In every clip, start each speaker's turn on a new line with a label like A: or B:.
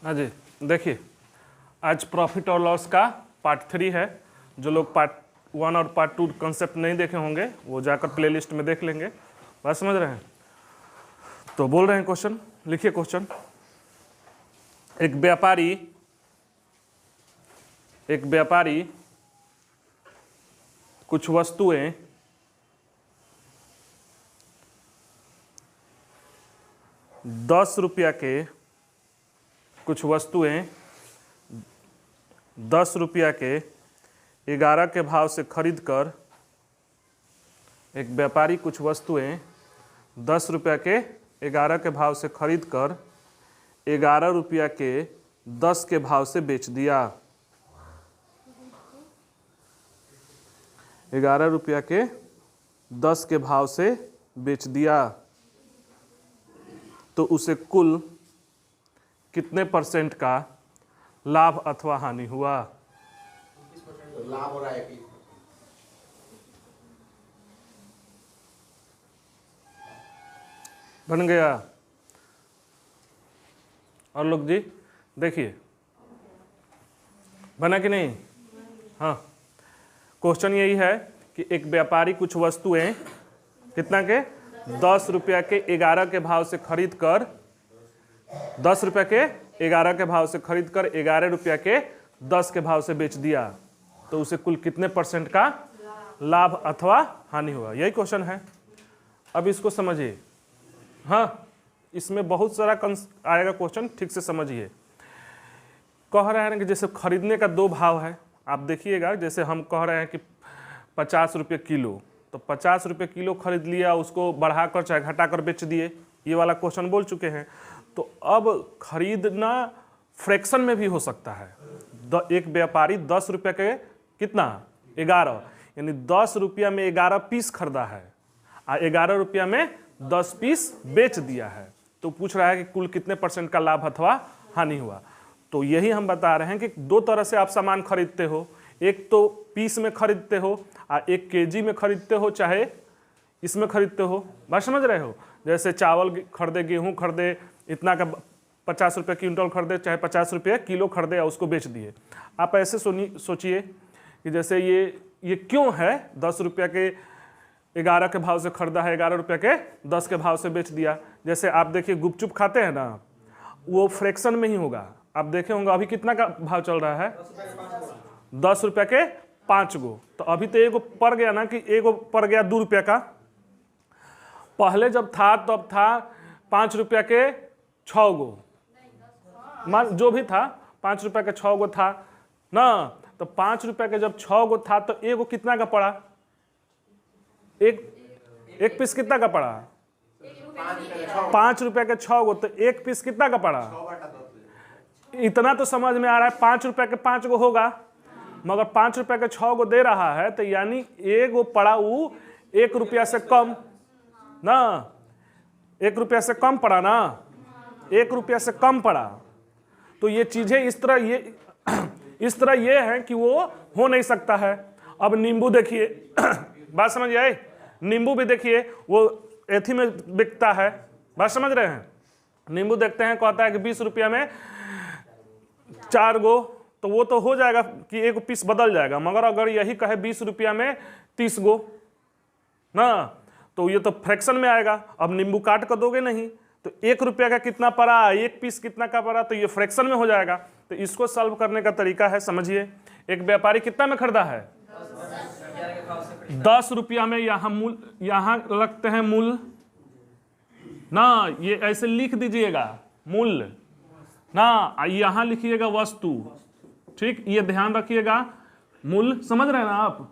A: हाँ जी, देखिए आज प्रॉफिट और लॉस का पार्ट 3 है। जो लोग पार्ट 1 और पार्ट 2 कंसेप्ट नहीं देखे होंगे वो जाकर प्लेलिस्ट में देख लेंगे। बात समझ रहे हैं? तो बोल रहे हैं क्वेश्चन, लिखिए क्वेश्चन। एक व्यापारी कुछ वस्तुएं दस रुपया के 11 के भाव से खरीद कर, एक व्यापारी कुछ वस्तुएं 10 रुपया के 11 के भाव से खरीद कर 11 रुपया के 10 के भाव से बेच दिया। 11 रुपया के 10 के भाव से बेच दिया, तो उसे कुल कितने % का लाभ अथवा हानि हुआ?
B: लाभ हो रहा है कि
A: बन गया। और लोग जी देखिए, बना कि नहीं? हाँ, क्वेश्चन यही है कि एक व्यापारी कुछ वस्तुएं कितना के 10 रुपया के 11 के भाव से खरीद कर 10 रुपया के 11 के भाव से खरीद कर 11 रुपया के 10 के भाव से बेच दिया, तो उसे कुल कितने % का लाभ अथवा हानि हुआ? यही क्वेश्चन है। अब इसको समझिए। हाँ, इसमें बहुत सारा आएगा क्वेश्चन, ठीक से समझिए। कह रहे हैं कि जैसे खरीदने का 2 भाव है। आप देखिएगा, जैसे हम कह रहे हैं कि 50 रुपये किलो, तो 50 रुपये किलो खरीद लिया, उसको बढ़ाकर चाहे घटाकर बेच दिए, ये वाला क्वेश्चन बोल चुके हैं। तो अब खरीदना फ्रैक्शन में भी हो सकता है। एक व्यापारी 10 रुपये के कितना 11, यानी 10 रुपया में 11 पीस खरीदा है और 11 रुपया में 10 पीस बेच दिया है, तो पूछ रहा है कि कुल कितने % का लाभ अथवा हानि हुआ। तो यही हम बता रहे हैं कि 2 तरह से आप सामान खरीदते हो। एक तो पीस में खरीदते हो और एक केजी में खरीदते हो, चाहे इसमें खरीदते हो। बात समझ रहे हो? जैसे चावल खरीदे, गेहूं खरीदे, इतना का 50 रुपये क्विंटल खरीदे, चाहे 50 रुपये किलो खरीदे और उसको बेच दिए। आप ऐसे सोचिए कि जैसे ये क्यों है 10 रुपया के 11 के भाव से खरीदा है, 11 रुपया के 10 के भाव से बेच दिया। जैसे आप देखिए गुपचुप खाते हैं ना, वो फ्रैक्शन में ही होगा। आप देखे होंगे अभी कितना का भाव चल रहा है? 10 रुपया के 5 गो। तो अभी तो एगो पड़ गया ना, कि एगो पड़ गया 2 रुपया का। पहले जब था तब था 5 रुपया के 6 गो, मान जो भी था 5 रुपया के 6 गो था ना। तो 5 रुपया के जब 6 गो था तो एगो कितना का पड़ा? एक पीस कितना का पड़ा? 5 रुपया के 6 गो, तो एक पीस कितना का पड़ा? इतना तो समझ में आ रहा है। 5 रुपया के 5 गो होगा, मगर 5 रुपया के 6 गो दे रहा है, तो यानी एगो पड़ा वो 1 रुपया से कम ना। 1 रुपया से कम पड़ा ना, 1 रुपया से कम पड़ा। तो ये चीजें इस तरह ये है कि वो हो नहीं सकता है। अब नींबू देखिए, बात समझ आए? नींबू भी देखिए, वो एथी में बिकता है। बात समझ रहे हैं? नींबू देखते हैं, कहता है कि 20 रुपया में 4 गो, तो वो तो हो जाएगा कि एक पीस बदल जाएगा। मगर अगर यही कहे 20 रुपया में 30 गो ना, तो ये तो फ्रैक्शन में आएगा। अब नींबू काट कर दोगे नहीं, तो 1 रुपया का कितना पड़ा, एक पीस कितना का पड़ा, तो ये फ्रैक्शन में हो जाएगा। तो इसको सॉल्व करने का तरीका है, समझिए। एक व्यापारी कितना में खरीदा है? 10 रुपया में। यहाँ लगते हैं मूल ना, ये ऐसे लिख दीजिएगा मूल्य ना, यहां लिखिएगा वस्तु। ठीक, ये ध्यान रखिएगा। मूल्य समझ रहे हैं ना आप?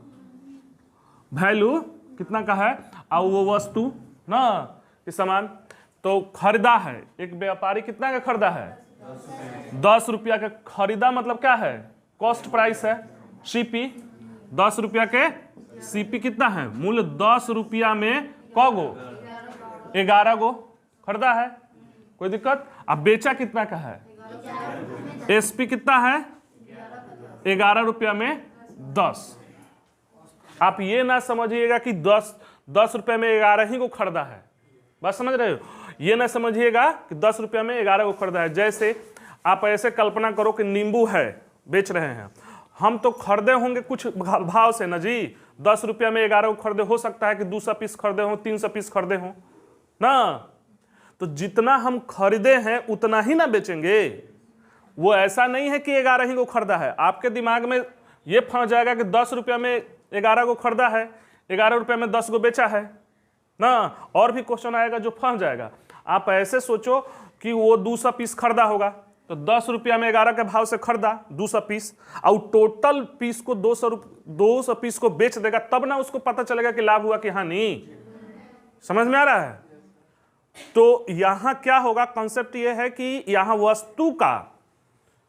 A: वैल्यू कितना का है और वो वस्तु ना, ये सामान तो खरीदा है। एक व्यापारी कितना का खरीदा है? 10 रुपया का खरीदा, मतलब क्या है? कॉस्ट प्राइस है, सीपी। 10 रुपया के सीपी कितना है? मूल्य 10 रुपया में क गो? 11 गो खरीदा है। कोई दिक्कत? अब बेचा कितना का है? एसपी कितना है? 11 रुपया में 10। आप ये ना समझिएगा कि 10 रुपये में 11 ही को खरीदा है। बात समझ रहे हो? ये ना समझिएगा कि 10 रुपये में 11 को खरीदा है। जैसे आप ऐसे कल्पना करो कि नींबू है, बेच रहे हैं, हम तो खरीदे होंगे कुछ भाव से ना जी, 10 रुपया में 11 को खरीदे, हो सकता है कि 200 पीस खरीदे हो, 300 पीस खरीदे हो ना। तो जितना हम खरीदे हैं उतना ही ना बेचेंगे। वो ऐसा नहीं है कि 11 ही को खरीदा है। आपके दिमाग में ये फंस जाएगा कि 10 रुपया में 11 को खरीदा है, 11 रुपया में 10 को बेचा है ना। और भी क्वेश्चन आएगा जो फंस जाएगा। आप ऐसे सोचो कि वो 200 पीस खरीदा होगा, तो 10 रुपया में 11 के भाव से खरीदा 200 पीस, और टोटल पीस को 200 पीस को बेच देगा, तब ना उसको पता चलेगा कि लाभ हुआ कि हानि। समझ में आ रहा है? तो यहां क्या होगा, कॉन्सेप्ट ये है कि यहां वस्तु का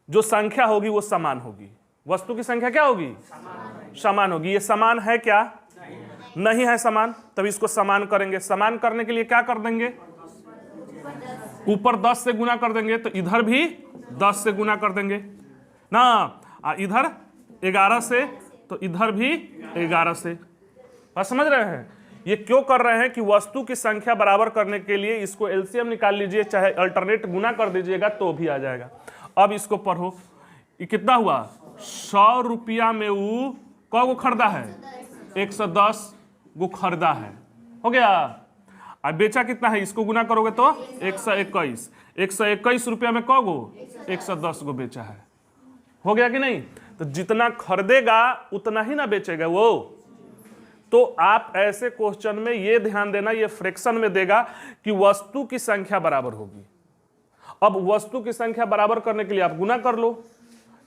A: जो संख्या होगी वो समान होगी। वस्तु की संख्या क्या होगी? समान होगी। ये समान है क्या? नहीं है समान, तब इसको समान करेंगे। समान करने के लिए क्या कर देंगे? ऊपर 10 से गुना कर देंगे, तो इधर भी 10 से गुना कर देंगे ना। इधर 11 से, तो इधर भी 11 से। बात समझ रहे हैं? ये क्यों कर रहे हैं कि वस्तु की संख्या बराबर करने के लिए इसको एलसीएम निकाल लीजिए, चाहे अल्टरनेट गुना कर दीजिएगा तो भी आ जाएगा। अब इसको पढ़ो, ये कितना हुआ? 100 रुपया में वो कौ को खरीदा है? 110 को खरीदा है, हो गया। अब बेचा कितना है? इसको गुना करोगे तो 121। 121 रुपया में कौ गो? 110 को बेचा है, हो गया कि नहीं? तो जितना खरीदेगा उतना ही ना बेचेगा वो। तो आप ऐसे क्वेश्चन में ये ध्यान देना, ये फ्रैक्शन में देगा कि वस्तु की संख्या बराबर होगी। अब वस्तु की संख्या बराबर करने के लिए आप गुना कर लो।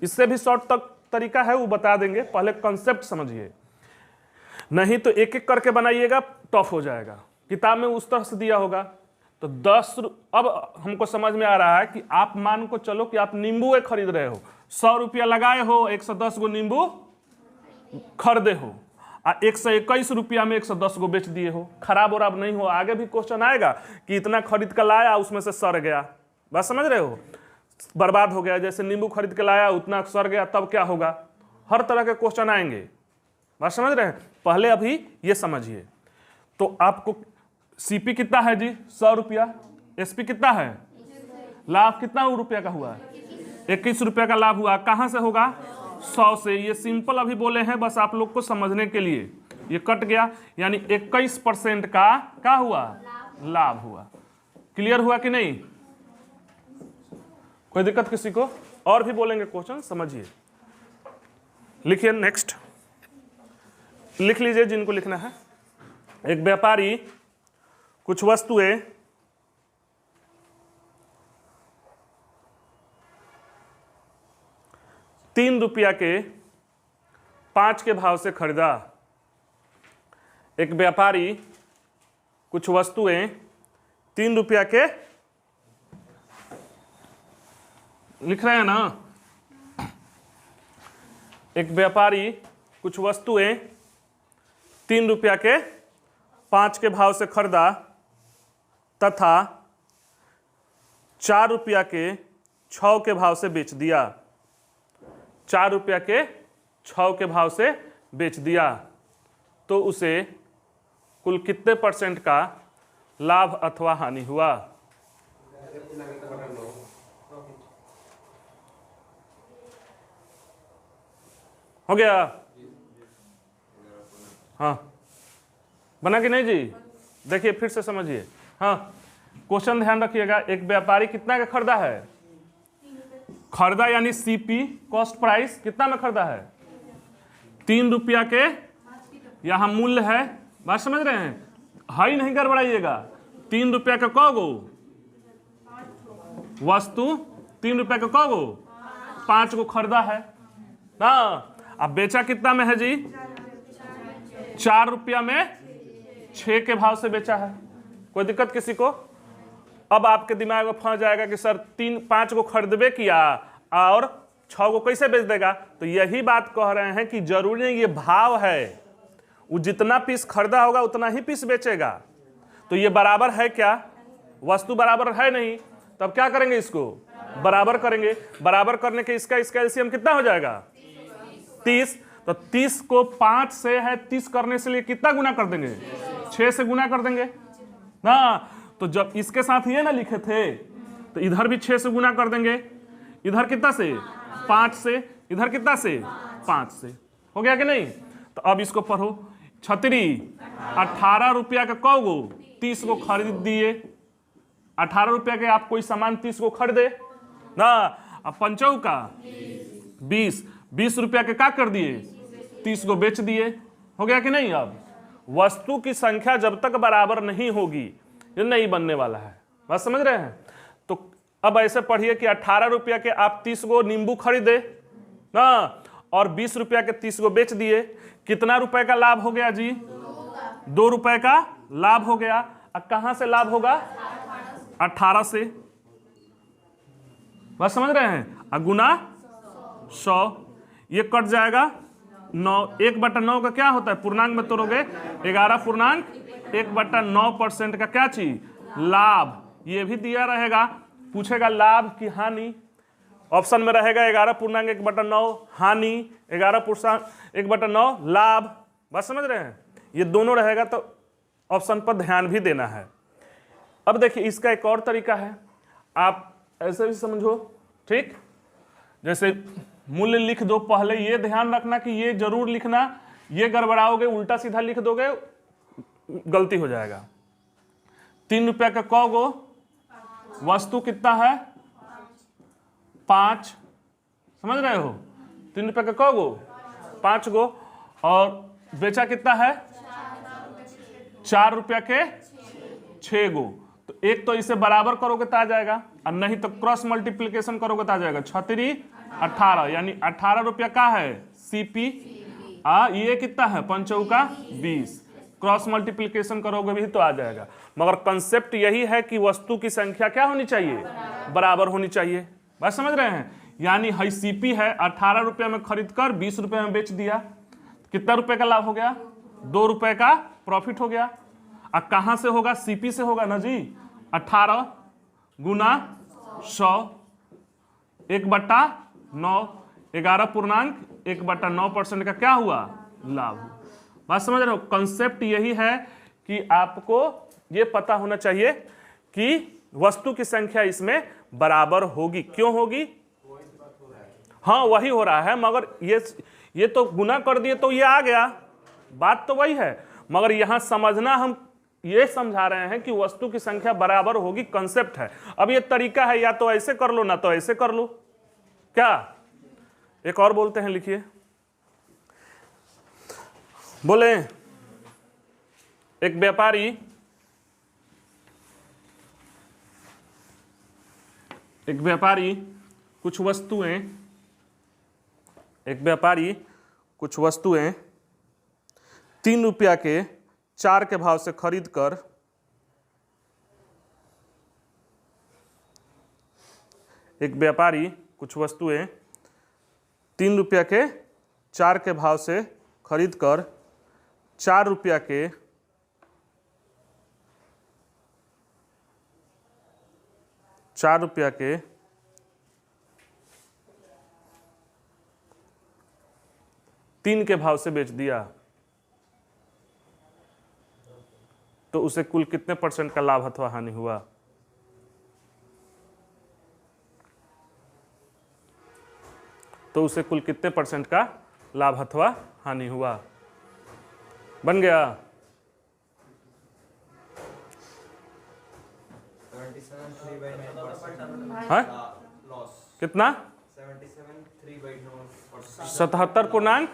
A: इससे भी शॉर्ट तक तरीका है, वो बता देंगे, पहले कॉन्सेप्ट समझिए। नहीं तो एक एक करके बनाइएगा, टफ हो जाएगा। किताब में उस तरह से दिया होगा। तो 10, अब हमको समझ में आ रहा है कि आप मान को चलो कि आप नींबू खरीद रहे हो, 100 रुपया लगाए हो, 110 गो नींबू खरीदे हो, 121 रुपया में 110 को बेच दिए हो। खराब और अब नहीं हो। आगे भी क्वेश्चन आएगा कि इतना खरीद कर लाया, उसमें से सड़ गया। बात समझ रहे हो? बर्बाद हो गया। जैसे नींबू खरीद के लाया, उतना सड़ गया, तब क्या होगा? हर तरह के क्वेश्चन आएंगे। बात समझ रहे हैं? पहले अभी ये समझिए। तो आपको सीपी कितना है जी? 100 रुपया। एसपी कितना है? लाभ कितना रुपया का हुआ? 21 रुपया का लाभ हुआ। कहां से होगा? 100 से। ये सिंपल अभी बोले हैं बस आप लोग को समझने के लिए। ये कट गया, यानी 21% का क्या हुआ? लाभ हुआ। क्लियर हुआ कि नहीं? कोई दिक्कत किसी को? और भी बोलेंगे क्वेश्चन, समझिए। लिखिए नेक्स्ट, लिख लीजिए जिनको लिखना है। एक व्यापारी कुछ वस्तुएं ₹3 के 5 के भाव से खरीदा। एक व्यापारी कुछ वस्तुएं ₹3 के, लिख रहे हैं ना? एक व्यापारी कुछ वस्तुएं ₹3 के 5 के भाव से खरीदा तथा ₹4 के 6 के भाव से बेच दिया। ₹4 के 6 के भाव से बेच दिया, तो उसे कुल कितने % का लाभ अथवा हानि हुआ? हो गया? हाँ, बना कि नहीं जी? देखिए फिर से समझिए। हाँ, क्वेश्चन ध्यान रखिएगा। एक व्यापारी कितना का खरीदा है? खरीदा यानी सीपी, कॉस्ट प्राइस, कितना में खरीदा है? ₹3 के, यहां मूल्य है। बात समझ रहे हैं? हाई नहीं गड़बड़ाइएगा। ₹3 का कौ गो वस्तु? ₹3 का कौ गो? 5 को खरीदा है ना। अब बेचा कितना में है जी? ₹4 में 6 के भाव से बेचा है। कोई दिक्कत किसी को? अब आपके दिमाग में फंस जाएगा कि सर 5 को खरीदबे किया और 6 को कैसे बेच देगा? तो यही बात कह रहे हैं कि जरूरी नहीं ये भाव है, वो जितना पीस खरीदा होगा उतना ही पीस बेचेगा। तो ये बराबर है क्या? वस्तु बराबर है नहीं, तब क्या करेंगे? इसको बराबर करेंगे। बराबर करने के इसका एलसीएम कितना हो जाएगा? 30। तो 30 को 5 से है, 30 करने से लिए कितना गुना कर देंगे? 6 से गुना कर देंगे ना। तो जब इसके साथ ये ना लिखे थे, तो इधर भी 6 से गुना कर देंगे। इधर कितना से 5 से, इधर कितना से 5 से, हो गया कि नहीं। तो अब इसको पढ़ो, छतरी 18 रुपया का कौ गो 30 गो खरीद दिए। 18 रुपया के आप कोई सामान 30 गो खरीदे ना। अब पंचौ का 20 रुपया के का कर दिए 30 गो बेच दिए, हो गया कि नहीं। अब वस्तु की संख्या जब तक बराबर नहीं होगी ये नहीं बनने वाला है, बात समझ रहे हैं। तो अब ऐसे पढ़िए कि 18 रुपया के आप 30 गो नींबू खरीदे ना और 20 रुपया के 30 गो बेच दिए, कितना रुपए का लाभ हो गया जी 2 रुपए का लाभ हो गया। अब कहां से लाभ होगा 18 से, बात समझ रहे हैं। अब गुना 100, ये कट जाएगा 9, 1/9 का क्या होता है पूर्णांक में तोड़ोगे 11.1/9% का क्या चीज लाभ। ये भी दिया रहेगा, पूछेगा लाभ की हानि, ऑप्शन में रहेगा 11.1/9 हानि, 11.1/9 लाभ, बात समझ रहे हैं। ये दोनों रहेगा तो ऑप्शन पर ध्यान भी देना है। अब देखिए इसका एक और तरीका है, आप ऐसे भी समझो, ठीक। जैसे मूल्य लिख दो, पहले ये ध्यान रखना कि ये जरूर लिखना, ये गड़बड़ाओगे उल्टा सीधा लिख दोगे गलती हो जाएगा। 3 रुपया का कौ गो वस्तु कितना है 5, समझ रहे हो। 3 रुपया का कौ गो 5 गो और बेचा कितना है 4 रुपया के 6 गो। तो एक तो इसे बराबर करोगे तो आ जाएगा और नहीं तो क्रॉस मल्टीप्लिकेशन करोगे तो आ जाएगा 36 18, यानी 18 रुपया का है सीपी, ये कितना है पंचौका 20, क्रॉस मल्टीप्लिकेशन करोगे भी तो आ जाएगा। मगर कंसेप्ट यही है कि वस्तु की संख्या क्या होनी चाहिए बराबर होनी चाहिए, बात समझ रहे हैं। यानी हाई सीपी है 18 रुपया में खरीद कर 20 रुपये में बेच दिया, कितना रुपए का लाभ हो गया 2 रुपए का प्रॉफिट हो गया। अब कहां से होगा सीपी से होगा ना जी, 18 गुना 100 1/9, 11.1/9% का क्या हुआ लाभ। बात समझ रहे हो। कंसेप्ट यही है कि आपको ये पता होना चाहिए कि वस्तु की संख्या इसमें बराबर होगी, क्यों होगी, हाँ वही हो रहा है, मगर ये तो गुना कर दिए तो ये आ गया, बात तो वही है। मगर यहां समझना हम ये समझा रहे हैं कि वस्तु की संख्या बराबर होगी, कंसेप्ट है। अब ये तरीका है, या तो ऐसे कर लो ना तो ऐसे कर लो, क्या एक और बोलते हैं, लिखिए, बोले एक व्यापारी कुछ वस्तुएं 3 रुपया के 4 के भाव से खरीद कर एक व्यापारी कुछ वस्तुएं 3 रुपया के 4 के भाव से खरीद कर 4 रुपया के 3 के भाव से बेच दिया, तो उसे कुल कितने % का लाभ अथवा हानि हुआ। तो उसे कुल कितने % का लाभ अथवा हानि हुआ। बन गया
B: 77.3/9%।
A: हाँ
B: लॉस
A: कितना
B: 77.3/9%।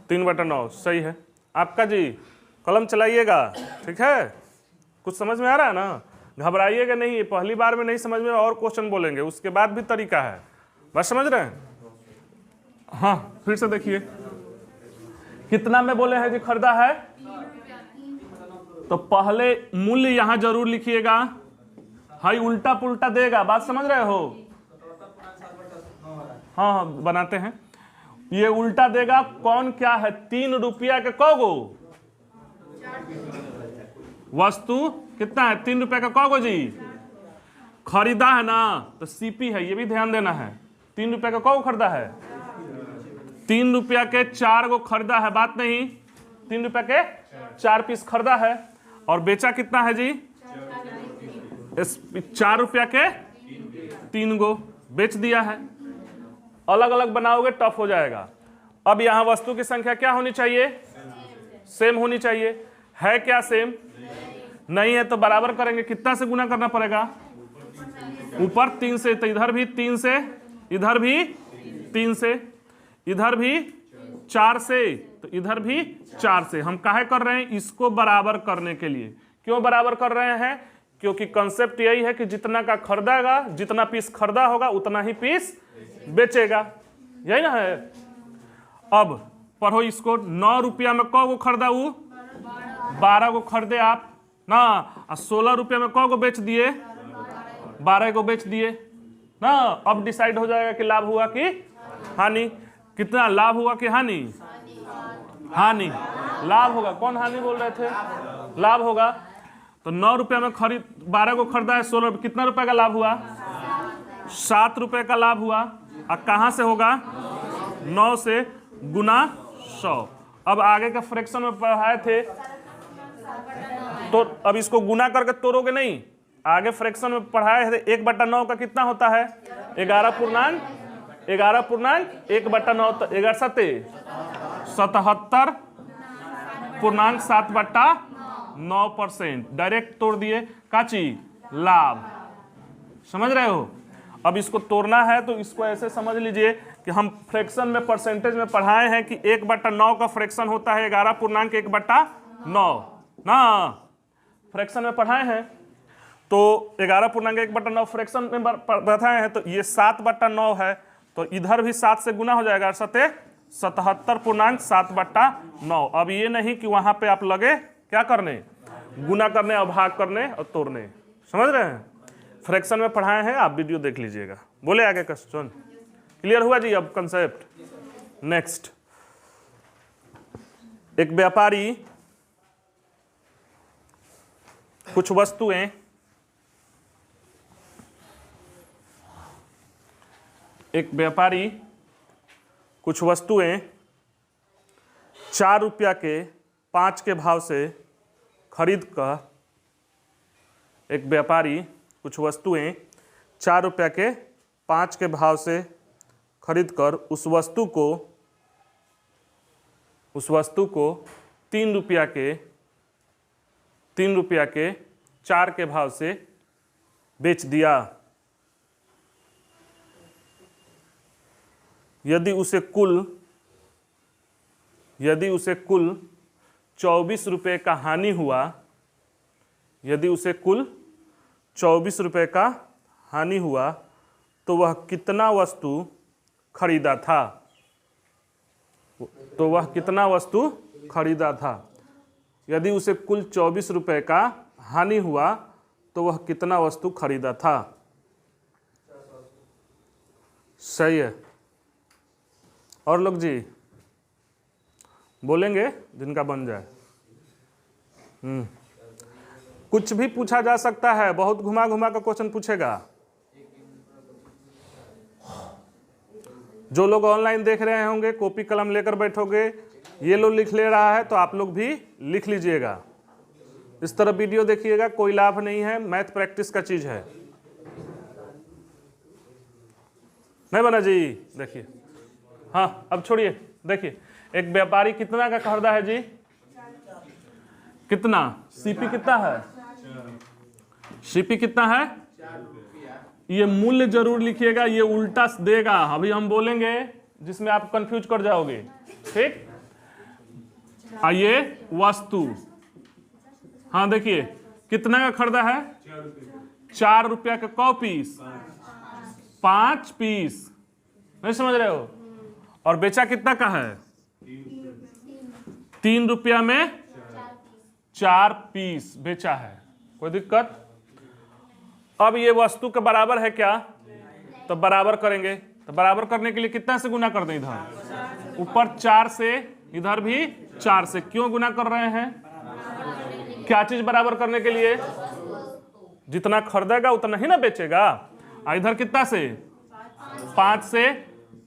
A: 3/9 सही है आपका जी। कलम चलाइएगा, ठीक है। कुछ समझ में आ रहा है ना, घबराइएगा नहीं, पहली बार में नहीं समझ में और क्वेश्चन बोलेंगे, उसके बाद भी तरीका है, बस समझ रहे हैं। हाँ फिर से देखिए कितना में बोले हैं जी खरीदा है, तो पहले मूल्य यहां जरूर लिखिएगा, हाई उल्टा पुल्टा देगा, बात समझ रहे हो। हाँ हाँ बनाते हैं, ये उल्टा देगा। कौन क्या है 3 रुपया के कौ गो वस्तु कितना है 3 रुपया का कौ गो जी खरीदा है ना, तो सीपी है, ये भी ध्यान देना है। 3 रुपया का कौ खरीदा है 3 रुपया के 4 गो खरीदा है, बात नहीं, 3 रुपया के 4 पीस खरीदा है और बेचा कितना है जी 4 रुपया के 3 गो बेच दिया है। अलग अलग बनाओगे टफ हो जाएगा। अब यहां वस्तु की संख्या क्या होनी चाहिए? सेम होनी चाहिए। है क्या सेम? नहीं है तो बराबर करेंगे। कितना से गुना करना पड़ेगा? ऊपर 3 से, तो इधर भी 3 से, इधर भी 3 से, इधर भी 4 से, तो इधर भी 4 से। हम काहे कर रहे हैं? इसको बराबर करने के लिए। क्यों बराबर कर रहे हैं? क्योंकि कंसेप्ट यही है कि जितना का खरीदेगा, जितना पीस खरीदा होगा उतना ही पीस बेचेगा, यही ना है। अब पढ़ो इसको। 9 रुपया में कौ गो खरीदा? 12 गो खरीदे आप ना। 16 रुपया में कौ गो बेच दिए? 12 गो बेच दिए ना। अब डिसाइड हो जाएगा कि लाभ हुआ कि हानि। कितना लाभ हुआ कि हानि? हानि। लाभ होगा। कौन हानि बोल रहे थे? लाभ होगा। तो 9 रुपया में 12 को खरीदा है, 16 कितना रुपए का लाभ हुआ? 7 रुपए का लाभ हुआ। और कहां से होगा? 9 से गुना 100। अब आगे का फ्रैक्शन में पढ़ाए थे, तो अब इसको गुना करके तोड़ोगे नहीं। आगे फ्रैक्शन में पढ़ाए थे 1/9 का कितना होता है? 11.1/9 तो 77.7/9%। डायरेक्ट तोड़ दिए। काची? लाभ। समझ रहे हो? अब इसको तोड़ना है तो इसको ऐसे समझ लीजिए कि हम फ्रैक्शन में परसेंटेज में पढ़ाए हैं कि 1/9 का फ्रैक्शन होता है 11.1/9 ना। फ्रैक्शन में पढ़ाए हैं तो 11.1/9 फ्रैक्शन में बताए हैं। तो ये 7/9 है, तो इधर भी 7 से गुना हो जाएगा। 77.7/9। अब ये नहीं कि वहां पे आप लगे क्या करने? गुना करने और भाग करने और तोड़ने। समझ रहे हैं? फ्रैक्शन में पढ़ाए हैं, आप वीडियो देख लीजिएगा। बोले आगे क्वेश्चन क्लियर हुआ जी? अब कंसेप्ट नेक्स्ट। एक व्यापारी कुछ वस्तुएं कुछ वस्तुएं 4 रुपया के 5 के भाव से खरीद कर, एक व्यापारी कुछ वस्तुएं 4 रुपया के 5 के भाव से खरीद कर उस वस्तु को 3 रुपया के 4 के भाव से बेच दिया। यदि उसे कुल 24 रुपये का हानि हुआ, यदि उसे कुल 24 रुपये का हानि हुआ तो वह कितना वस्तु खरीदा था? यदि उसे कुल 24 रुपये का हानि हुआ तो वह कितना वस्तु खरीदा था? सही है। और लोग जी बोलेंगे जिनका बन जाए। कुछ भी पूछा जा सकता है, बहुत घुमा घुमा का क्वेश्चन पूछेगा। जो लोग ऑनलाइन देख रहे होंगे कॉपी कलम लेकर बैठोगे, ये लोग लिख ले रहा है तो आप लोग भी लिख लीजिएगा। इस तरह वीडियो देखिएगा, कोई लाभ नहीं है, मैथ प्रैक्टिस का चीज है। नहीं बना जी? देखिए, हाँ अब छोड़िए। देखिए एक व्यापारी कितना का खरीदा है जी? कितना? सीपी कितना है? सीपी कितना है? ये मूल्य जरूर लिखिएगा, ये उल्टा देगा। अभी हम बोलेंगे जिसमें आप कंफ्यूज कर जाओगे। ठीक। आइए वस्तु, हाँ देखिए कितना का खरीदा है? 4 रुपया का कौ पीस? 5 पीस। नहीं समझ रहे हो? और बेचा कितना का है? 3 रुपया में 4 पीस बेचा है। कोई दिक्कत? अब ये वस्तु के बराबर है क्या? तो बराबर करेंगे। तो बराबर करने के लिए कितना से गुना कर दें? इधर ऊपर 4 से, इधर भी 4 से। क्यों गुना कर रहे हैं? क्या चीज बराबर करने के लिए? जितना खरीदेगा उतना ही ना बेचेगा। इधर कितना से? 5 से,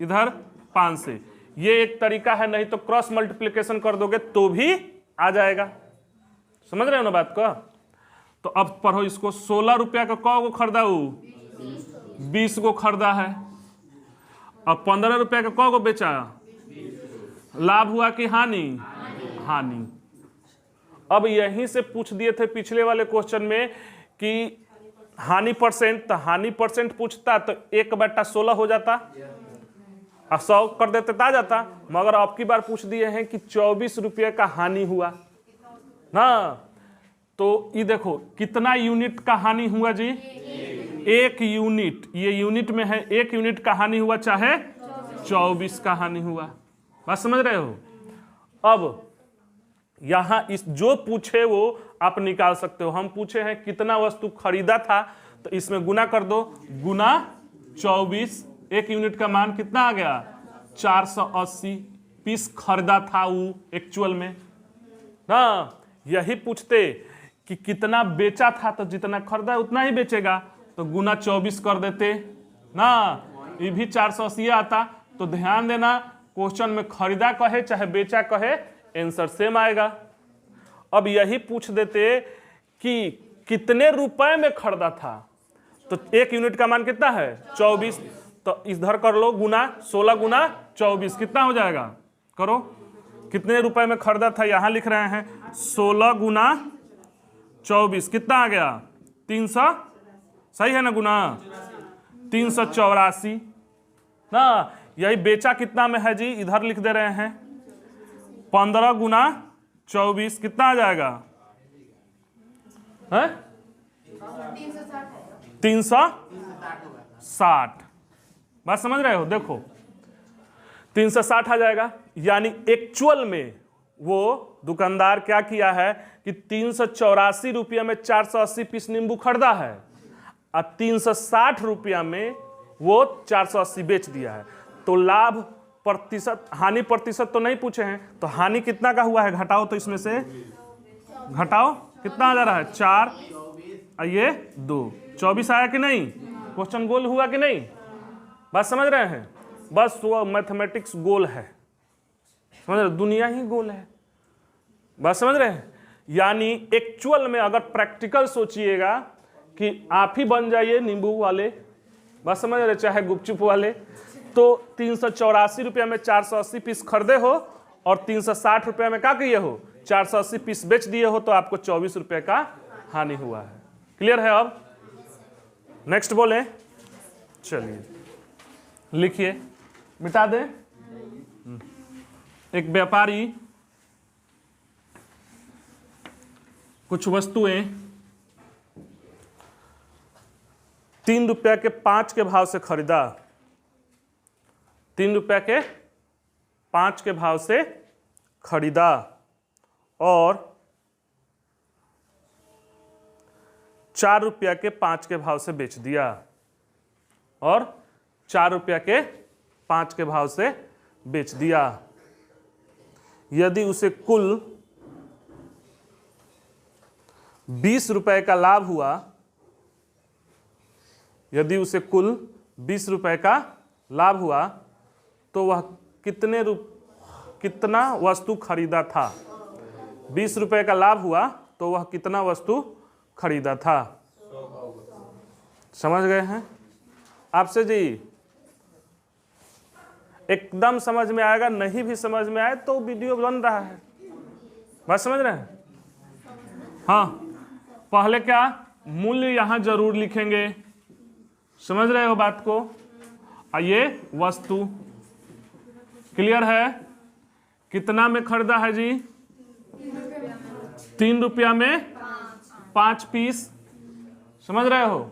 A: इधर 5 से। ये एक तरीका है, नहीं तो क्रॉस मल्टीप्लिकेशन कर दोगे तो भी आ जाएगा। समझ रहे हो ना बात को? तो अब पढ़ो इसको। 16 रुपया का कौ को खरीदा? 20 को खरीदा है। अब 15 रुपए का कौ को बेचा? लाभ हुआ कि हानि? हानि। अब यहीं से पूछ दिए थे पिछले वाले क्वेश्चन में कि हानि परसेंट, तो हानि परसेंट पूछता तो 1/16 हो जाता, 100 कर देते तो आ जाता। मगर अब की बार पूछ दिए हैं कि 24 रुपये का हानि हुआ ना, तो ये देखो कितना यूनिट का हानि हुआ जी? 1 यूनिट। ये यूनिट में है, 1 यूनिट का हानि हुआ चाहे 24 का हानि हुआ। बात समझ रहे हो? अब यहां इस जो पूछे वो आप निकाल सकते हो। हम पूछे हैं कितना वस्तु खरीदा था, तो इसमें गुना कर दो, गुना 24। 1 यूनिट का मान कितना आ गया? 480 पीस खरीदा था वो एक्चुअल में ना। यही पूछते कि कितना बेचा था, तो जितना खरीदा उतना ही बेचेगा, तो गुना 24 कर देते ना, ये भी 480 आता। तो ध्यान देना, क्वेश्चन में खरीदा कहे चाहे बेचा कहे, आंसर सेम आएगा। अब यही पूछ देते कि कितने रुपए में खरीदा था, तो 1 यूनिट का मान कितना है? 24। तो इधर कर लो गुना, 16 गुना 24 कितना हो जाएगा? करो, कितने रुपए में खरीदा था यहां लिख रहे हैं, 16 गुना 24 कितना आ गया? 300, सही है ना गुना? 384 ना। यही बेचा कितना में है जी? इधर लिख दे रहे हैं 15 गुना 24 कितना आ जाएगा? 360। बात समझ रहे हो? देखो 360 आ जाएगा। यानी एक्चुअल में वो दुकानदार क्या किया है कि 384 रुपया में 480 पीस नींबू खरीदा है और 360 रुपया में वो 480 बेच दिया है। तो लाभ प्रतिशत, हानि प्रतिशत तो नहीं पूछे हैं, तो हानि कितना का हुआ है? घटाओ तो इसमें से घटाओ, कितना आ जा रहा है? 4 और ये 2, 24 आया कि नहीं? क्वेश्चन गोल हुआ कि नहीं? बात समझ रहे हैं? बस वो मैथमेटिक्स गोल है, समझ रहे? दुनिया ही गोल है। बात समझ रहे हैं? यानी एक्चुअल में अगर प्रैक्टिकल सोचिएगा कि आप ही बन जाइए नींबू वाले, बात समझ रहे, चाहे गुपचुप वाले, तो 384 रुपया में 480 पीस खरीदे हो और 360 रुपया में क्या किए हो? 480 पीस बेच दिए हो, तो आपको 24 रुपये का हानि हुआ है। क्लियर है? अब नेक्स्ट बोले, चलिए लिखिए, मिटा दें। एक व्यापारी कुछ वस्तुएं 3 रुपया के 5 के भाव से खरीदा, 3 रुपया के 5 के भाव से खरीदा और 4 रुपया के 5 के भाव से बेच दिया, और 4 रुपया के 5 के भाव से बेच दिया। यदि उसे कुल 20 रुपए का लाभ हुआ, यदि उसे कुल 20 रुपए का लाभ हुआ, तो वह कितना वस्तु खरीदा था? 20 रुपए का लाभ हुआ तो वह कितना वस्तु खरीदा था? समझ गए हैं? आपसे जी एकदम समझ में आएगा, नहीं भी समझ में आए तो वीडियो बन रहा है। बात समझ रहे हैं? हाँ, पहले क्या मूल्य यहां जरूर लिखेंगे, समझ रहे हो बात को? ये वस्तु क्लियर है? कितना में खरीदा है जी? 3 रुपया में 5 पीस, समझ रहे हो?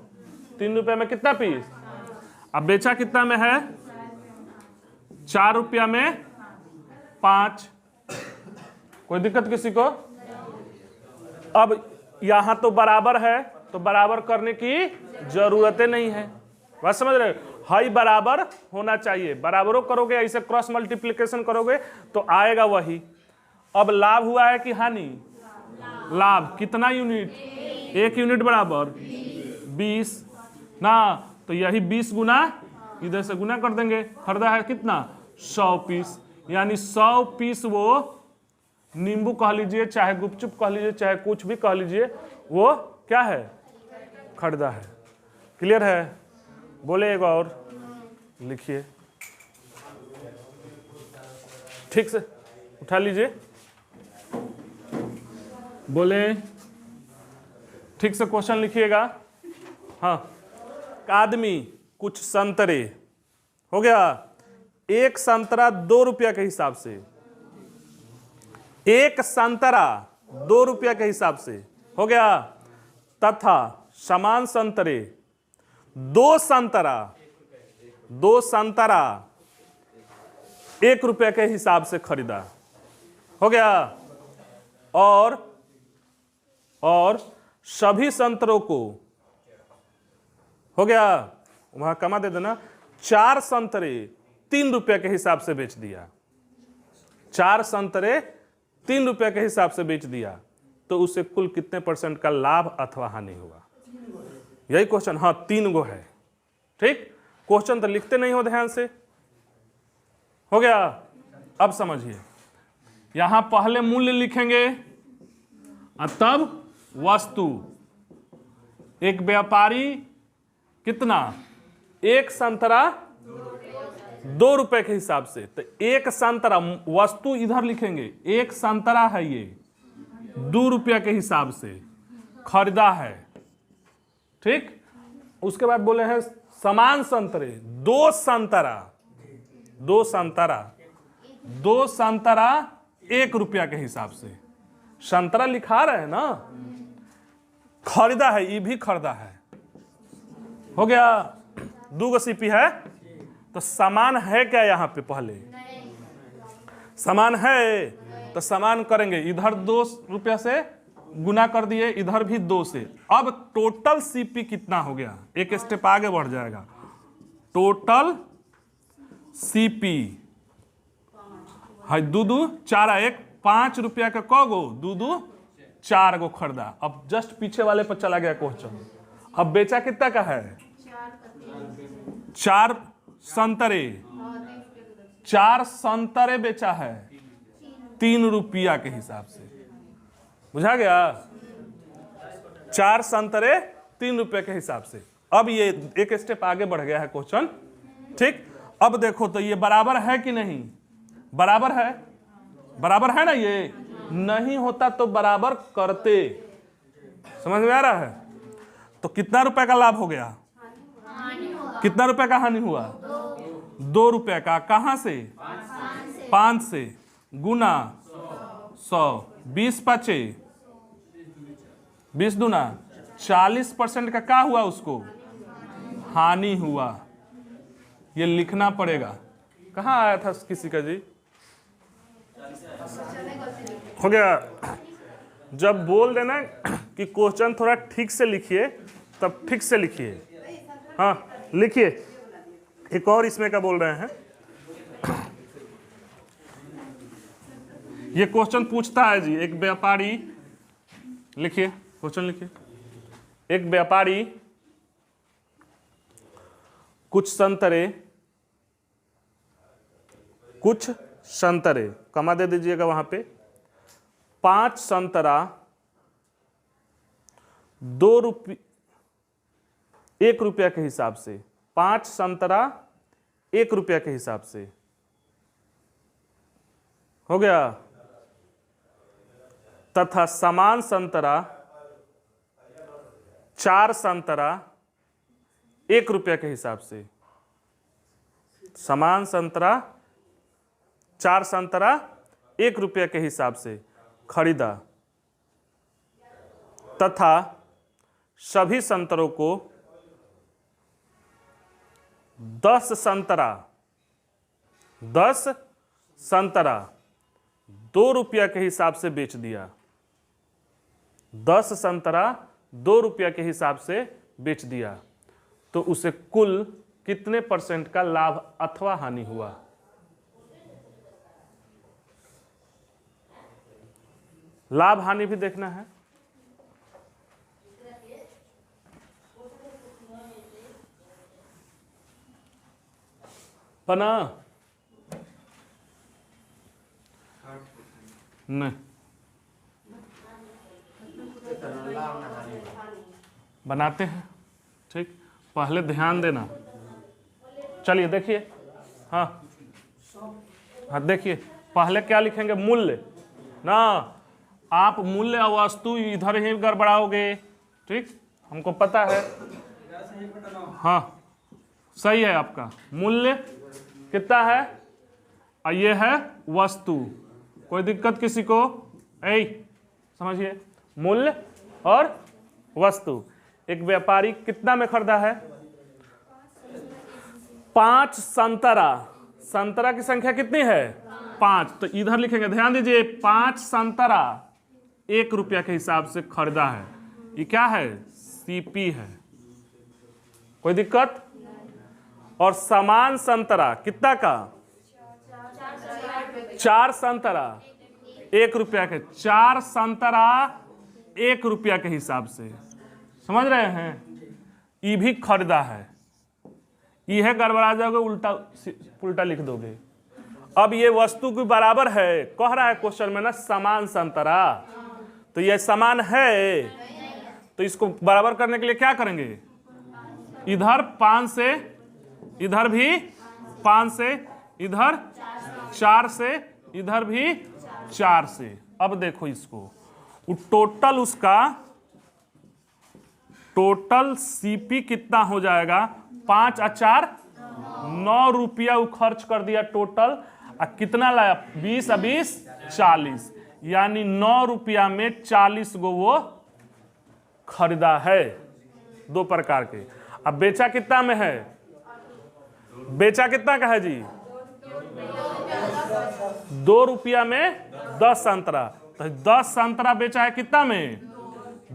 A: 3 रुपया में कितना पीस? अब बेचा कितना में है? 4 रुपया में 5। कोई दिक्कत किसी को? अब यहां तो बराबर है, तो बराबर करने की जरूरत नहीं है। बात समझ रहे हो? हाई बराबर होना चाहिए, बराबरों करोगे, ऐसे क्रॉस मल्टीप्लिकेशन करोगे तो आएगा वही। अब लाभ हुआ है कि हानि? लाभ कितना यूनिट? 1 यूनिट बराबर 20 ना, तो यही 20 गुना इधर से गुना कर देंगे। खरीदा है कितना? 100 पीस, यानी 100 पीस वो नींबू कह लीजिए, चाहे गुपचुप कह लीजिए, चाहे कुछ भी कह लीजिए, वो क्या है? खरीदा है। क्लियर है? बोले एक और लिखिए, ठीक से उठा लीजिए, बोले ठीक से क्वेश्चन लिखिएगा। हाँ, आदमी कुछ संतरे, हो गया, एक संतरा 2 रुपया के हिसाब से, एक संतरा 2 रुपया के हिसाब से, हो गया, तथा समान संतरे 2 संतरा 1 रुपया के हिसाब से खरीदा, हो गया, और सभी संतरों को, हो गया, वहां कमा दे देना, 4 संतरे 3 रुपया के हिसाब से बेच दिया, 4 संतरे 3 रुपया के हिसाब से बेच दिया, तो उसे कुल कितने % का लाभ अथवा हानि होगा? यही क्वेश्चन, हाँ 3 गो है, ठीक। क्वेश्चन तो लिखते नहीं हो ध्यान से, हो गया। अब समझिए, यहां पहले मूल्य लिखेंगे और तब वस्तु। एक व्यापारी कितना, एक संतरा 2 रुपए के हिसाब से, तो एक संतरा, वस्तु इधर लिखेंगे, एक संतरा है ये 2 रुपया के हिसाब से खरीदा है, ठीक। उसके बाद बोले हैं समान संतरे, 2 संतरा 1 रुपया के हिसाब से, संतरा लिखा रहे हैं ना, खरीदा है, ये भी खरीदा है, हो गया। 2 गो सीपी है, तो समान है क्या यहाँ पे? पहले समान है, तो समान करेंगे, इधर 2 रुपया से गुना कर दिए, इधर भी 2 से। अब टोटल सीपी कितना हो गया? एक स्टेप आगे बढ़ जाएगा, टोटल सीपी है 2 4 1 5 रुपया का क गो, 2 4 गो खरीदा। अब जस्ट पीछे वाले पर चला गया क्वेश्चन। अब बेचा कितना का है? 4 संतरे, 4 संतरे बेचा है 3 रुपया के हिसाब से, बुझा गया? 4 संतरे 3 रुपये के हिसाब से। अब ये एक स्टेप आगे बढ़ गया है क्वेश्चन, ठीक। अब देखो तो ये बराबर है कि नहीं? बराबर है, बराबर है ना? ये नहीं होता तो बराबर करते, समझ में आ रहा है? तो कितना रुपए का लाभ हो गया? कितना रुपए का हानि हुआ? 2 रुपए का। कहां से? 5 से। गुना 100, 20 5 20 दूना 40% का क्या हुआ? उसको हानि हुआ। ये लिखना पड़ेगा। कहाँ आया था किसी का जी? हो गया। जब बोल देना कि क्वेश्चन थोड़ा ठीक से लिखिए, तब ठीक से लिखिए। हाँ लिखिए। एक और इसमें क्या बोल रहे हैं, ये क्वेश्चन पूछता है जी, एक व्यापारी, लिखिए क्वेश्चन लिखिए। एक व्यापारी कुछ संतरे कमा दे दीजिएगा वहां पे, 5 संतरा 2 रुपये 1 रुपया के हिसाब से, 5 संतरा 1 रुपया के हिसाब से, हो गया। तथा समान संतरा 4 संतरा 1 रुपया के हिसाब से, समान संतरा 4 संतरा 1 रुपया के हिसाब से खरीदा, तथा सभी संतरों को 10 संतरा 2 रुपया के हिसाब से बेच दिया। 10 संतरा 2 रुपया के हिसाब से बेच दिया, तो उसे कुल कितने % का लाभ अथवा हानि हुआ? लाभ हानि भी देखना है। बना नहीं, बनाते हैं, ठीक। पहले ध्यान देना, चलिए देखिए, हाँ हाँ देखिए, पहले क्या लिखेंगे? मूल्य ना। आप मूल्य और वस्तु इधर ही गड़बड़ाओगे, ठीक, हमको पता है। हाँ सही है आपका। मूल्य कितना है और ये है वस्तु। कोई दिक्कत किसी को? ऐ समझिए, मूल्य और वस्तु। एक व्यापारी कितना में खरीदा है? 5 संतरा। संतरा की संख्या कितनी है? 5। तो इधर लिखेंगे, ध्यान दीजिए, 5 संतरा 1 रुपया के हिसाब से खरीदा है। ये क्या है? सीपी है। कोई दिक्कत? और समान संतरा कितना का? 4 संतरा 1 रुपया के। 4 संतरा 1 रुपया के हिसाब से, समझ रहे हैं? ये भी खरीदा है। यह गड़बड़ा जाओगे, उल्टा उल्टा लिख दोगे। अब ये वस्तु के बराबर है, कह रहा है क्वेश्चन में ना, समान संतरा। तो ये समान है, तो इसको बराबर करने के लिए क्या करेंगे? इधर 5 से, इधर भी 5 से, इधर 4 से, इधर भी 4 से। अब देखो इसको, टोटल उसका टोटल सीपी कितना हो जाएगा? 5 और 4 9 रुपया वो खर्च कर दिया टोटल। और कितना लाया? 20 और 20 40, यानी 9 रुपया में 40 गो वो खरीदा है। 2 प्रकार के। अब बेचा कितना में है? बेचा कितना का है जी? 2 रुपया में 10 संतरा। तो 10 संतरा बेचा है कितना में?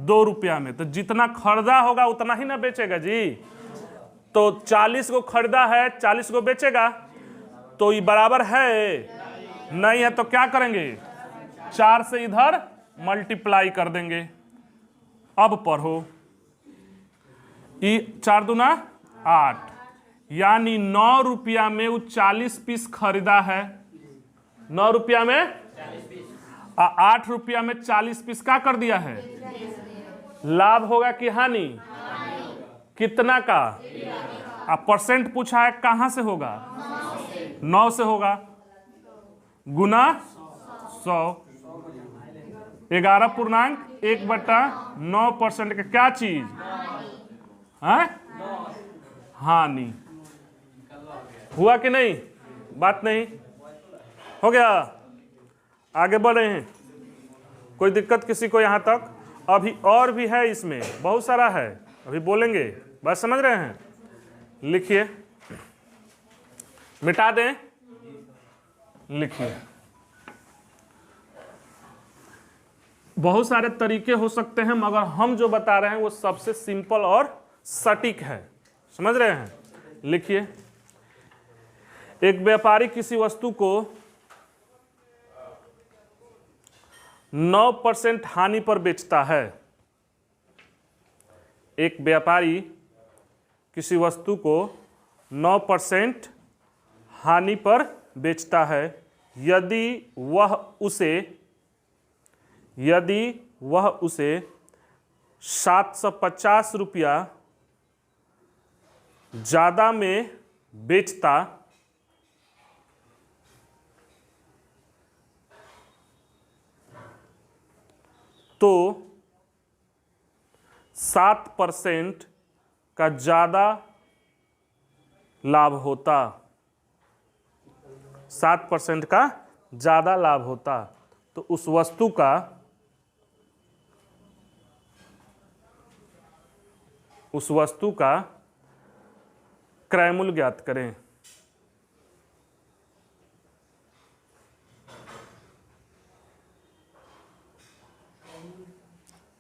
A: 2 रुपया में। तो जितना खरीदा होगा उतना ही ना बेचेगा जी। तो 40 को खरीदा है, 40 को बेचेगा, तो ये बराबर है नहीं है। तो क्या करेंगे? 4 से इधर मल्टीप्लाई कर देंगे। अब पढ़ो, 4 दूना 8, यानी 9 रुपया में वो 40 पीस खरीदा है। 9 रुपया में 8 रुपया में 40 पीस का कर दिया है। लाभ होगा कि हानि? कितना का? अब परसेंट पूछा है, कहां से होगा? 9 से होगा। गुना 100, 11.1/9% का क्या चीज है? हानि। हुआ कि नहीं? बात नहीं हो गया? आगे बढ़ रहे हैं? कोई दिक्कत किसी को यहां तक? अभी और भी है, इसमें बहुत सारा है, अभी बोलेंगे। बात समझ रहे हैं? लिखिए, मिटा दें, लिखिए। बहुत सारे तरीके हो सकते हैं, मगर हम जो बता रहे हैं वो सबसे सिंपल और सटीक है। समझ रहे हैं? लिखिए, एक व्यापारी किसी वस्तु को 9% हानि पर बेचता है। एक व्यापारी किसी वस्तु को 9% हानि पर बेचता है यदि वह उसे 750 रुपया ज़्यादा में बेचता तो 7% का ज़्यादा लाभ होता। 7% का ज़्यादा लाभ होता। तो उस वस्तु का क्रय मूल्य ज्ञात करें।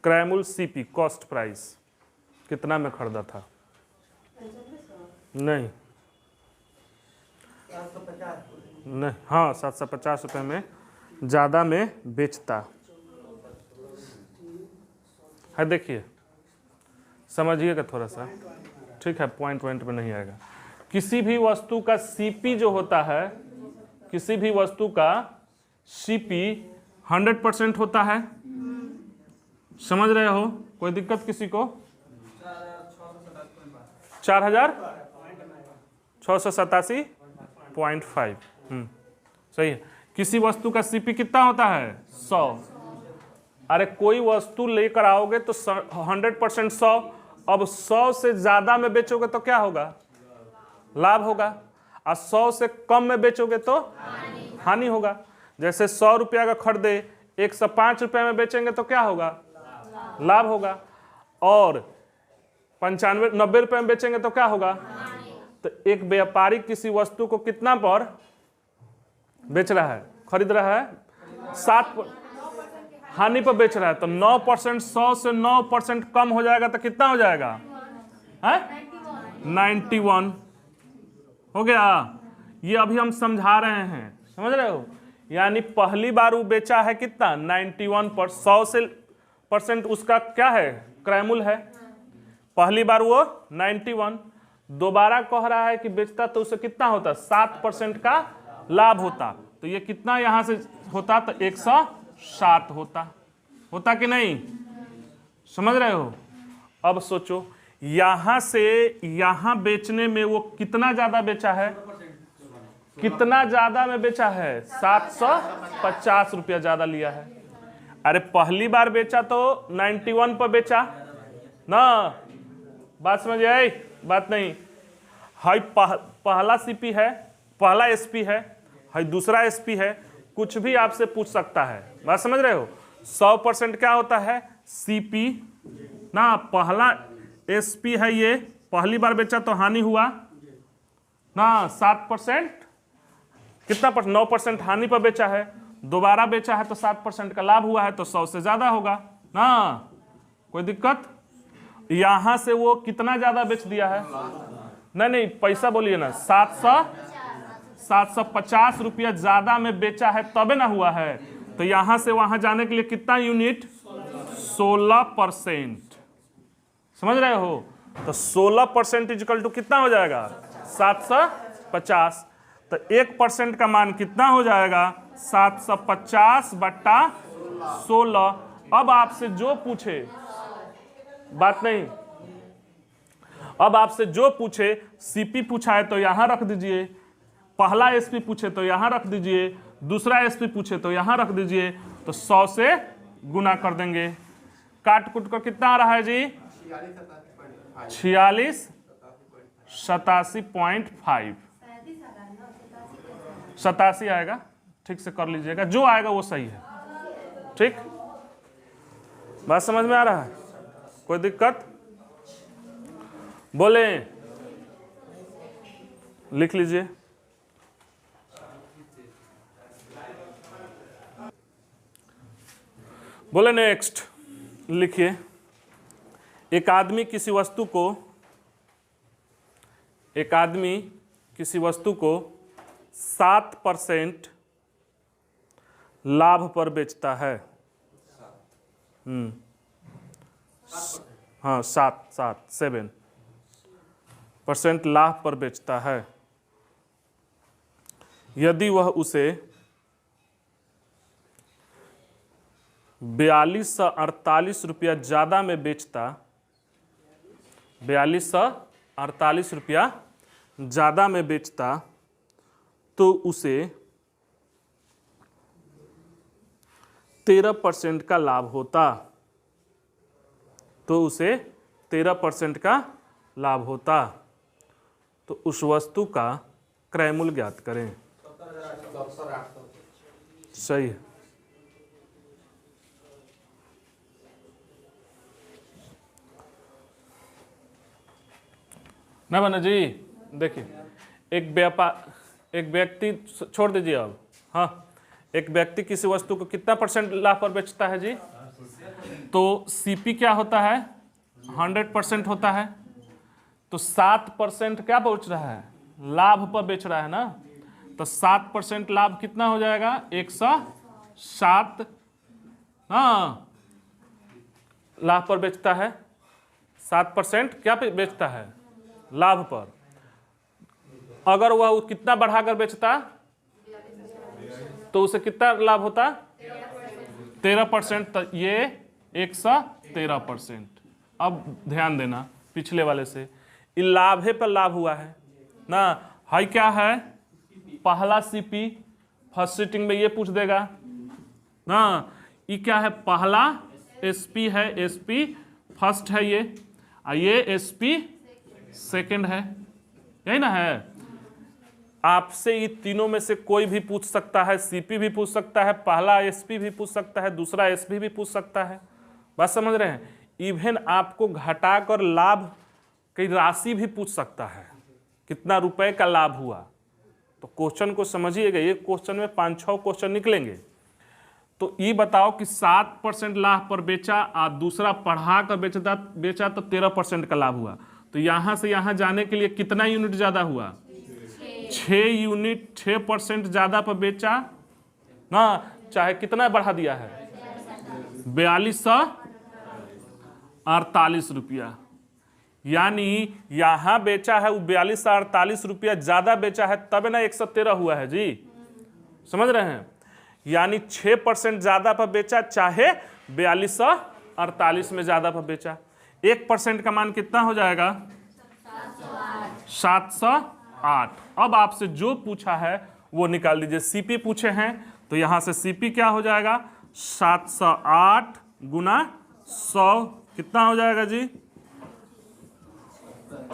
A: क्रय मूल्य सीपी, कॉस्ट प्राइस, कितना में खरीदा था? नहीं नहीं, हाँ 750 रुपये में ज़्यादा में बेचता है। देखिए समझिएगा थोड़ा सा, ठीक है? पॉइंट पे नहीं आएगा। किसी भी वस्तु का सीपी जो होता है, किसी भी वस्तु का सीपी 100% होता है। समझ रहे हो? कोई दिक्कत किसी को? 4000 687.5। सही है। किसी वस्तु का सीपी कितना होता है? 100। अरे कोई वस्तु लेकर आओगे तो 100% 100। अब 100 से ज्यादा में बेचोगे तो क्या होगा? लाभ होगा। और 100 से कम में बेचोगे तो हानि होगा। जैसे 100 रुपया का खरीदे 105 रुपया में बेचेंगे तो क्या होगा? लाभ होगा। और 95-90 रुपये में बेचेंगे तो क्या होगा? तो एक व्यापारी किसी वस्तु को कितना पर बेच रहा है, खरीद रहा है? 7 हानि पर बेच रहा है। तो 9%, 100 से 9% कम हो जाएगा तो कितना हो जाएगा? 91 हो गया। ये अभी हम समझा रहे हैं, समझ रहे हो? यानी पहली बार वो बेचा है कितना? 91 पर 100% उसका क्या है? क्रयमूल्य है। पहली बार वो 91, दोबारा कह रहा है कि बेचता तो उसे कितना होता? 7% का लाभ होता। तो ये कितना यहां से होता? तो 107 होता कि नहीं? समझ रहे हो? अब सोचो, यहां से यहां बेचने में वो कितना ज्यादा बेचा है? कितना ज्यादा में बेचा है? 750 रुपया ज्यादा लिया है। अरे पहली बार बेचा तो 91 पर बेचा ना। बात समझ आई? बात नहीं। हाई पहला सीपी है, पहला एसपी है, हाई दूसरा एसपी है। कुछ भी आपसे पूछ सकता है। बात समझ रहे हो? 100% क्या होता है? सीपी ना। पहला एसपी है, ये पहली बार बेचा तो हानि हुआ ना 7%। कितना 9% हानि पर बेचा है। दोबारा बेचा है तो 7% का लाभ हुआ है, तो 100 से ज्यादा होगा ना। कोई दिक्कत? यहां से वो कितना ज्यादा बेच दिया है? नहीं, पैसा बोलिए ना। 750 रुपया ज्यादा में बेचा है तबे ना हुआ है। तो यहां से वहां जाने के लिए कितना यूनिट? 16%। समझ रहे हो? तो 16% इक्वल टू कितना हो जाएगा? 750। तो 1% का मान कितना हो जाएगा? 750/16। अब आपसे जो पूछे, बात नहीं, अब आपसे जो पूछे, सीपी पूछा है तो यहां रख दीजिए, पहला एसपी पूछे तो यहां रख दीजिए, दूसरा एसपी पूछे तो यहां रख दीजिए। तो 100 से गुना कर देंगे। काट कुट कर कितना आ रहा है जी? 46 87.5। 87 आएगा। ठीक से कर लीजिएगा, जो आएगा वो सही है। ठीक, बात समझ में आ रहा है? कोई दिक्कत? बोले, लिख लीजिए। बोले नेक्स्ट, लिखिए। एक आदमी किसी वस्तु को 7% लाभ पर बेचता है। हाँ, 7% लाभ पर बेचता है। यदि वह उसे 4248 रुपया ज्यादा में बेचता, 4248 रुपया ज्यादा में बेचता, तो उसे 13% का लाभ होता। तो उसे 13% का लाभ होता। तो उस वस्तु का क्रय मूल्य ज्ञात करें। सही है। ना बना जी? देखिए, एक व्यक्ति, छोड़ दीजिए अब। हाँ, एक व्यक्ति किसी वस्तु को कितना % लाभ पर बेचता है जी? तो सीपी क्या होता है? 100% होता है। तो 7% क्या बेच रहा है? लाभ पर बेच रहा है ना। तो 7% लाभ कितना हो जाएगा? 107। हाँ, लाभ पर बेचता है। 7% क्या पे बेचता है? लाभ पर। अगर वह कितना बढ़ाकर बेचता तो उसे कितना लाभ होता? 13%। तो ये 113%। अब ध्यान देना, पिछले वाले से लाभे पर लाभ हुआ है ना। हाई क्या है, पहला सीपी, फर्स्ट सीटिंग में ये पूछ देगा ना। ये क्या है, पहला एसपी है, एसपी फर्स्ट है ये एसपी सेकंड है, यही ना है। आपसे ये तीनों में से कोई भी पूछ सकता है, सीपी भी पूछ सकता है, पहला एसपी भी पूछ सकता है, दूसरा एसपी भी पूछ सकता है। बात समझ रहे हैं। इवन आपको घटाकर लाभ की राशि भी पूछ सकता है, कितना रुपए का लाभ हुआ। तो क्वेश्चन को समझिएगा, ये क्वेश्चन में 5-6 क्वेश्चन निकलेंगे। तो ये बताओ कि 7% लाभ पर बेचा और दूसरा बढ़ा कर बेचा तो 13% का लाभ हुआ। तो यहां से यहां जाने के लिए कितना यूनिट ज्यादा हुआ, 6 यूनिट, 6% ज्यादा पर बेचा ना, चाहे कितना बढ़ा दिया है, 4248 रुपया। यानी यहां बेचा है वो 4248 रुपया ज्यादा बेचा है, तब ना 113 हुआ है जी, समझ रहे हैं। यानी 6% ज्यादा पर बेचा, चाहे 4248 में ज्यादा पर बेचा। 1% का मान कितना हो जाएगा, 708। अब आपसे जो पूछा है वो निकाल दीजिए। सीपी पूछे हैं तो यहां से सीपी क्या हो जाएगा, 708 गुना 100 कितना हो जाएगा जी,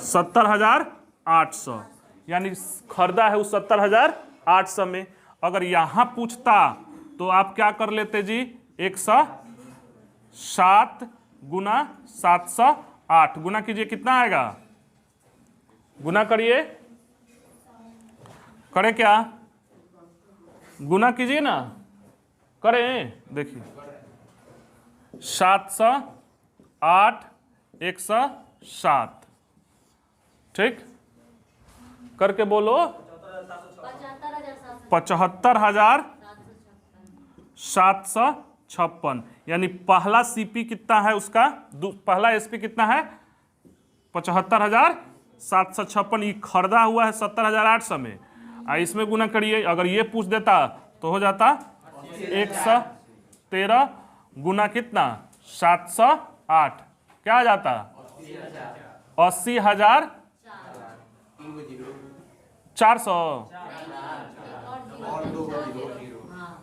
A: 70,800। यानी खरीदा है वो 70,800 में। अगर यहां पूछता तो आप क्या कर लेते जी, 107 गुना 708 गुना कीजिए, कितना आएगा, गुना करिए, करें क्या, गुना कीजिए ना, करें, देखिए 708 107, ठीक करके बोलो, 75,756। यानी पहला सीपी कितना है उसका, पहला एसपी कितना है, 75,756। ये खरीदा हुआ है 70,800 में। इसमें गुना करिए, अगर ये पूछ देता तो हो जाता 113 गुना कितना, 708 क्या आ जाता, 80,400,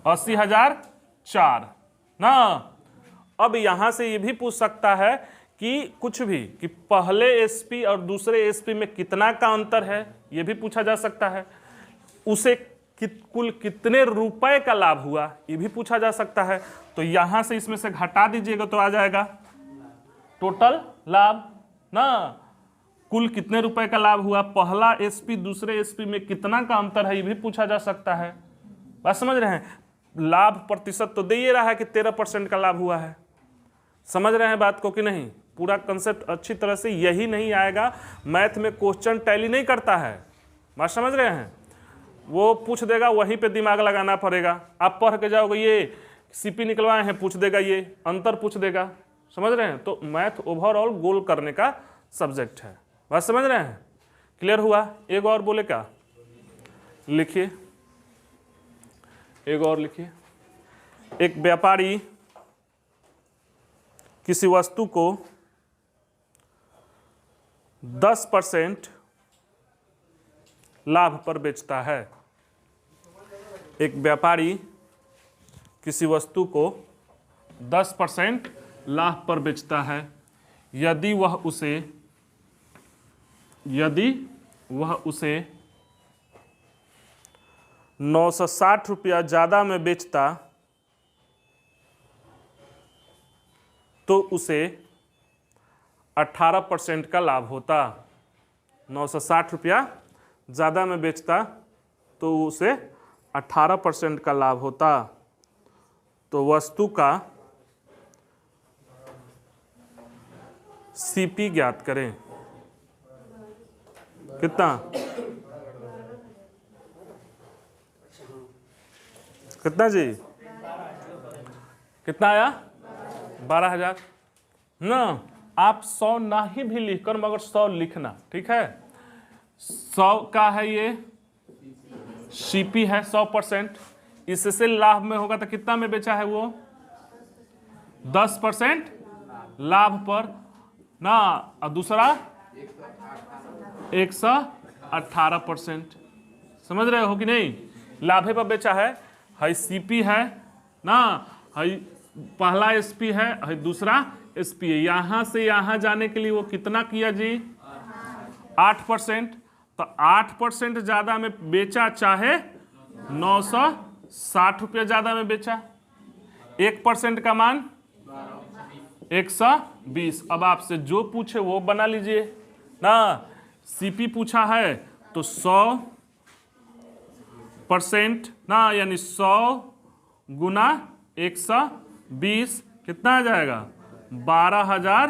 A: 80,004 ना। अब यहां से ये भी पूछ सकता है कि कुछ भी, कि पहले एसपी और दूसरे एसपी में कितना का अंतर है, ये भी पूछा जा सकता है। उसे कुल कितने रुपए का लाभ हुआ, ये भी पूछा जा सकता है। तो यहां से इसमें से घटा दीजिएगा तो आ जाएगा टोटल लाभ ना, कुल कितने रुपए का लाभ हुआ, पहला एसपी दूसरे एसपी में कितना का अंतर है, ये भी पूछा जा सकता है। बात समझ रहे हैं। लाभ प्रतिशत तो दे ही रहा है कि 13% का लाभ हुआ है, समझ रहे हैं बात को कि नहीं। पूरा कंसेप्ट अच्छी तरह से यही नहीं आएगा, मैथ में क्वेश्चन टैली नहीं करता है, बात समझ रहे हैं। वो पूछ देगा, वहीं पे दिमाग लगाना पड़ेगा। आप पढ़ के जाओगे, ये सीपी निकलवाए हैं, पूछ देगा, ये अंतर पूछ देगा, समझ रहे हैं। तो मैथ ओवरऑल गोल करने का सब्जेक्ट है, बात समझ रहे हैं। क्लियर हुआ। एक और बोले क्या, लिखिए, एक और लिखिए। एक व्यापारी किसी वस्तु को 10% लाभ पर बेचता है। एक व्यापारी किसी वस्तु को 10% लाभ पर बेचता है। यदि वह उसे 960 रुपया ज़्यादा में बेचता तो उसे 18% का लाभ होता। 960 रुपया ज़्यादा में बेचता तो उसे 18% का लाभ होता। तो वस्तु का सीपी ज्ञात करें। कितना, कितना जी, कितना आया, 12,000 ना। आप 100 ना ही भी लिखकर मगर 100 लिखना, ठीक है। 100 का है, ये सीपी है 100%, इससे लाभ में होगा तो कितना में बेचा है वो, 10% लाभ पर ना। और दूसरा 18%। समझ रहे हो कि नहीं? लाभे पर बेचा है, हाई सीपी है ना, हाई पहला एसपी है, हाई दूसरा एसपी है। यहां से यहां जाने के लिए वो कितना किया जी? 8%। तो 8% ज्यादा में बेचा, चाहे 960 रुपया ज्यादा में बेचा। 1% का मान 120। अब आपसे जो पूछे वो बना लीजिए ना। सीपी पूछा है तो 100% ना, यानी 100 गुना 120 कितना आ जाएगा? 12,000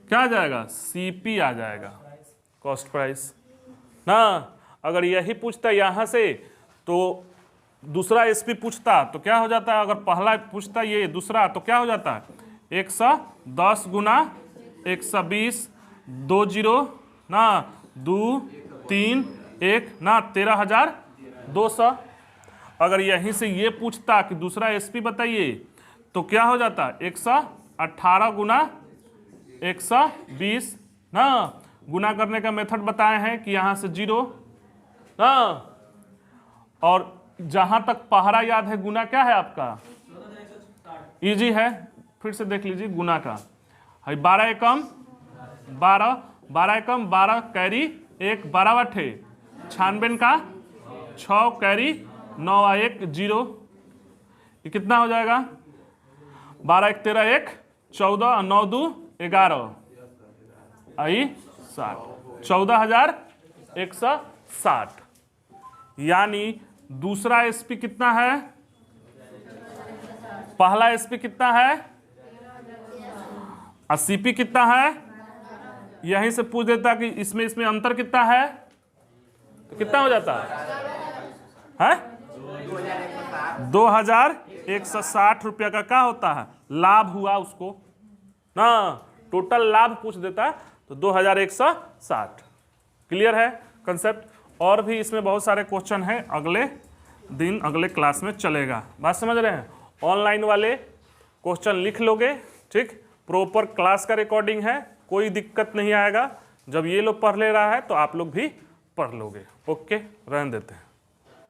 A: क्या आ जाएगा? सीपी आ जाएगा, कॉस्ट प्राइस ना। अगर यही पूछता यहां से तो दूसरा एसपी पूछता तो क्या हो जाता है? अगर पहला पूछता ये दूसरा तो क्या हो जाता है? 110 गुना 120, 2 जीरो ना, 2 3 1 ना, 13,200। अगर यहीं से ये पूछता कि दूसरा एसपी बताइए तो क्या हो जाता? 118 गुना 120 ना। गुना करने का मेथड बताए हैं कि यहां से 0 ना, और जहां तक पहरा याद है गुना क्या है आपका? इजी है, फिर से देख लीजिए गुना का। 12 एकम 12, 12 एकम 12 कैरी 1, 12 वाठे 96 का 6 कैरी 9 1 0। ये कितना हो जाएगा? 12 1 13 1 14 9 2 11 आई 60, 14,160। यानी दूसरा एसपी कितना है? पहला एसपी कितना है? और सीपी कितना है? यहीं से पूछ देता कि इसमें अंतर कितना है, तो कितना हो जाता है? 2,160 रुपया का क्या होता है? लाभ हुआ उसको ना। टोटल लाभ पूछ देता तो 2,160। क्लियर है कंसेप्ट? और भी इसमें बहुत सारे क्वेश्चन हैं, अगले दिन अगले क्लास में चलेगा। बात समझ रहे हैं? ऑनलाइन वाले क्वेश्चन लिख लोगे, ठीक? प्रॉपर क्लास का रिकॉर्डिंग है, कोई दिक्कत नहीं आएगा। जब ये लोग पढ़ ले रहा है तो आप लोग भी पढ़ लोगे। ओके, रहने देते हैं।